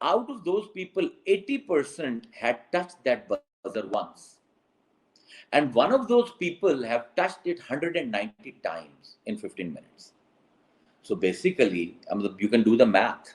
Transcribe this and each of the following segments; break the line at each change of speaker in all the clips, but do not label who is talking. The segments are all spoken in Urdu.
out of those people 80% had touched that buzzer once, and one of those people have touched it 190 times in 15 minutes. So basically you can do the math.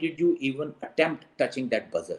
did you even attempt touching that buzzer?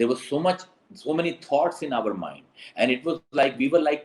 There was so many thoughts in our mind, and it was like we were like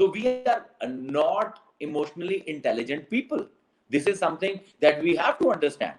So we are not emotionally intelligent people. This is something that we have to understand.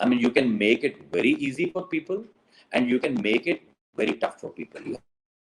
I mean, you can make it very easy for people and you can make it very tough for people. You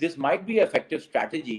this might be effective strategy,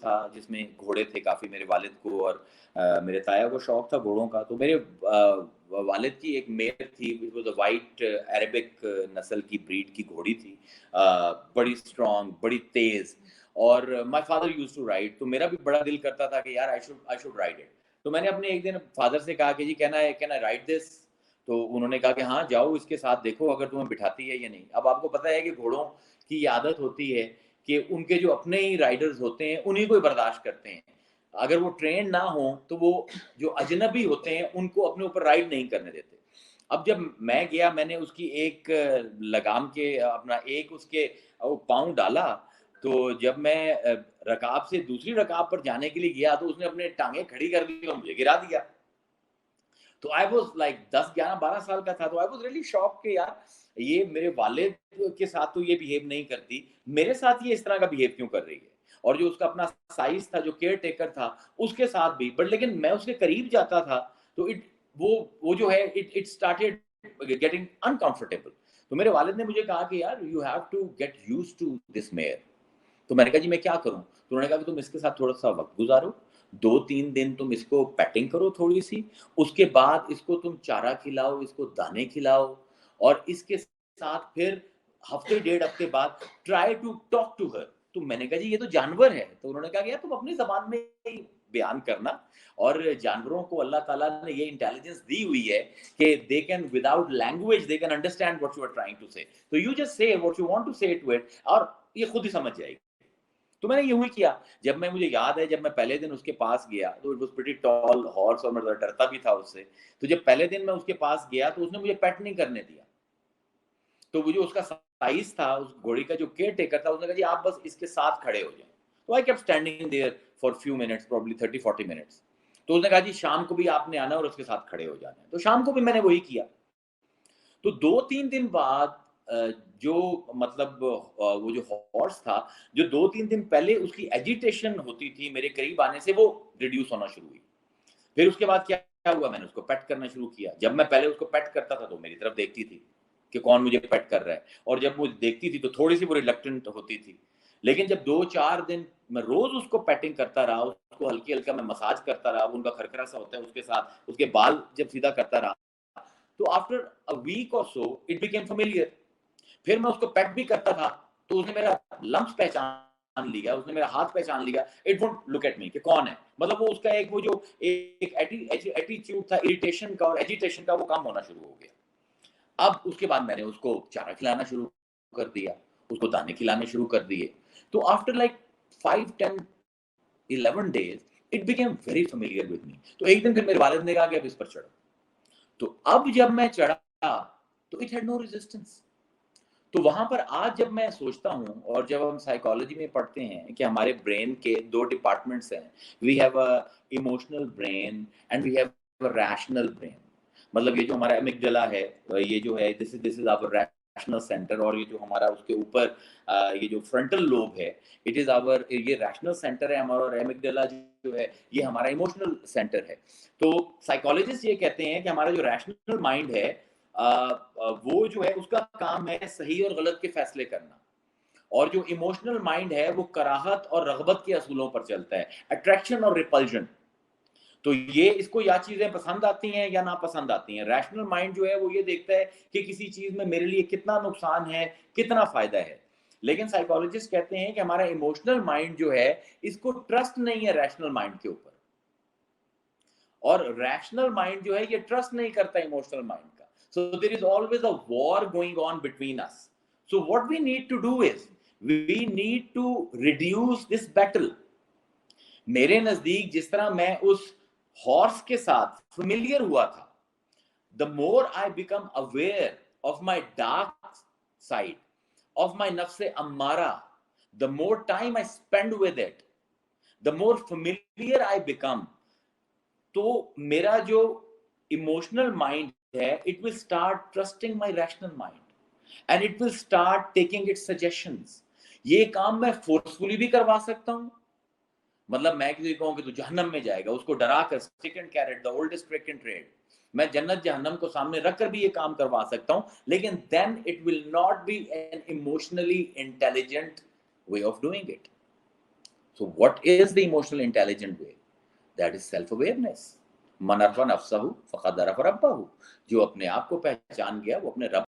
تھا جس میں گھوڑے تھے کافی. میرے والد کو اور میرے تایا کو شوق تھا گھوڑوں کا. تو میرے والد کی ایک میئر تھی, which was a white Arabic نسل کی بریڈ کی گھوڑی تھی, بڑی اسٹرانگ, بڑی تیز. اور my father used to ride, تو میرا بھی بڑا دل کرتا تھا کہ یار I should ride it. تو میں نے اپنے ایک دن فادر سے کہا کہ جی can I ride this؟ تو انہوں نے کہا کہ ہاں جاؤ اس کے ساتھ دیکھو اگر تمہیں بٹھاتی ہے یا نہیں. اب آپ کو پتہ ہے کہ گھوڑوں کی یہ عادت ہوتی ہے کہ ان کے جو اپنے ہی رائڈرز ہوتے ہیں انہیں کو برداشت کرتے ہیں. اگر وہ ٹرین نہ ہوں تو وہ جو اجنبی ہوتے ہیں ان کو اپنے اوپر رائڈ نہیں کرنے دیتے. اب جب میں گیا, میں نے اس کی ایک لگام کے اپنا ایک اس کے پاؤں ڈالا, تو جب میں رکاب سے دوسری رکاب پر جانے کے لیے گیا تو اس نے اپنے ٹانگیں کھڑی کر دی اور مجھے گرا دیا. تو I was like 10, 11, 12 سال کا تھا. تو I was really shocked کہ یار یہ میرے والد کے ساتھ تو یہ بہیو نہیں کرتی, میرے ساتھ یہ اس طرح کا بہیو کیوں کر رہی ہے. اور جو اس کا اپنا سائز تھا, جو کیئر ٹیکر تھا, اس کے ساتھ بھی. بٹ لیکن میں اس کے قریب جاتا تھا تو وہ جو ہے اٹ اسٹارٹڈ گیٹنگ انکمفرٹیبل. تو میرے والد نے مجھے کہا کہ یار you have to get use to this mare. تو میں نے کہا جی میں کیا کروں؟ تو انہوں نے کہا کہ تم اس کے ساتھ تھوڑا سا وقت گزارو, 2-3 دن تم اس کو پیٹنگ کرو تھوڑی سی, اس کے بعد اس کو تم چارہ کھلاؤ, اس کو دانے کھلاؤ, اور اس کے ساتھ پھر ہفتے 1.5 ہفتے بعد try to talk to her. تو میں نے کہا جی یہ تو جانور ہے. تو انہوں نے کہا کہ یار تم اپنی زبان میں ہی بیان کرنا, اور جانوروں کو اللہ تعالیٰ نے یہ انٹیلیجنس دی ہوئی ہے کہ they can without language they can understand what you are trying to say, so you just say what you want to say to it اور یہ خود ہی سمجھ جائے گی. تو میں نے یوں ہی کیا. جب میں مجھے یاد ہے جب میں پہلے دن اس کے پاس گیا تو it was pretty tall horse, اور میں ڈرتا بھی تھا اس سے. تو جب پہلے دن میں اس کے پاس گیا تو اس نے مجھے پیٹ نہیں کرنے دیا. تو وہ جو اس کا سائز تھا, اس گھوڑی کا جو کیئر ٹیکر تھا, اس نے کہا جی آپ بس اس کے ساتھ کھڑے ہو جائیں. تو I kept standing there for few minutes, probably 30-40 minutes. تو اس نے کہا جی شام کو بھی آپ نے آنا اور اس کے ساتھ کھڑے ہو جانا ہے. تو شام کو بھی میں نے وہی کیا. تو 2-3 دن بعد جو مطلب وہ جو ہارس تھا, جو 2-3 دن پہلے اس کی ایجیٹیشن ہوتی تھی میرے قریب آنے سے, وہ ریڈیوس ہونا شروع ہوئی. پھر اس کے بعد کیا ہوا, میں نے اس کو پیٹ کرنا شروع کیا. جب میں پہلے اس کو پیٹ کرتا تھا تو میری طرف دیکھتی تھی کہ کون مجھے پیٹ کر رہا ہے, اور جب وہ دیکھتی تھی تو تھوڑی سی وہ ریلکٹنٹ ہوتی تھی. لیکن جب 2-4 دن میں روز اس کو پیٹنگ کرتا رہا, اس کو ہلکی ہلکا میں مساج کرتا رہا, ان کا کھرکھرا سا ہوتا ہے اس کے ساتھ, اس کے بال جب سیدھا کرتا رہا, تو after a week or so it became familiar. پھر میں اس کو پیٹ بھی کرتا تھا تو اس نے میرا لمس پہچان لیا, اس نے میرا ہاتھ پہچان لیا. It won't look at me کہ کون ہے. مطلب وہ اس کا ایک وہ جو ایک ایٹیٹیوڈ تھا اریٹیشن کا اور ایجیٹیشن کا, وہ کام ہونا شروع ہو گیا. اب اس کے بعد میں نے اس کو چارہ کھلانا شروع کر دیا, اس کو دانے کھلانے شروع کر دیے. تو after like 5-10-11 days it became very familiar with me. تو ایک دن پھر میرے والد نے کہا کہ اب اس پر چڑھو. تو اب جب میں چڑھا تو it had no resistance. تو وہاں پر آج جب میں سوچتا ہوں, اور جب ہم سائیکالوجی میں پڑھتے ہیں کہ ہمارے برین کے 2 ڈپارٹمنٹس ہیں, we have a emotional brain and we have a rational brain. مطلب یہ جو ہمارا ایمگڈلا ہے, یہ جو ہے دس از آور ریشنل سینٹر, اور یہ جو ہمارا اس کے اوپر یہ جو فرنٹل لوب ہے, اٹ از آور, یہ ریشنل سینٹر ہے ہمارا, اور ایمگڈلا جو ہے یہ ہمارا ایموشنل سینٹر ہے. تو سائیکالوجسٹ یہ کہتے ہیں کہ ہمارا جو ریشنل مائنڈ ہے وہ جو ہے اس کا کام ہے صحیح اور غلط کے فیصلے کرنا, اور جو ایموشنل مائنڈ ہے وہ کراہت اور رغبت کے اصولوں پر چلتا ہے, اٹریکشن اور ریپلژن. تو یہ اس کو یا چیزیں پسند آتی ہیں یا ناپسند آتی ہیں. ریشنل مائنڈ جو ہے وہ یہ دیکھتا ہے کہ کسی چیز میں میرے لیے کتنا نقصان ہے, کتنا فائدہ ہے. لیکن سائیکالوجسٹ کہتے ہیں کہ ہمارا ایموشنل مائنڈ جو ہے اس کو ٹرسٹ نہیں ہے ریشنل مائنڈ کے اوپر, اور ریشنل مائنڈ جو ہے یہ ٹرسٹ نہیں کرتا ایموشنل مائنڈ کا. So there is always a war going on between us. So what we need to do is we need to reduce this battle. میرے نزدیک جس طرح میں اس ہارس کے ساتھ فیملیئر ہوا تھا, the more I become aware of my dark side, of my nafs ammara, the more time I spend with it, the more familiar I become. تو میرا جو ایموشنل مائنڈ ہے it will start trusting my rational mind and it will start taking its suggestions. یہ کام میں فورسفلی بھی کروا سکتا ہوں. مطلب میں کسی کو کہوں کہ تو جہنم میں جائے گا, اس کو ڈرا کر, stick and carrot, the oldest trick in trade, میں جنت جہنم کو سامنے رکھ کر بھی یہ کام کروا سکتا ہوں. لیکن then it will not be an emotionally intelligent way of doing it. So what is the emotional intelligent way? That is self-awareness. من عرف نفسہ فقد عرف ربہ. جو اپنے آپ کو پہچان گیا وہ اپنے رب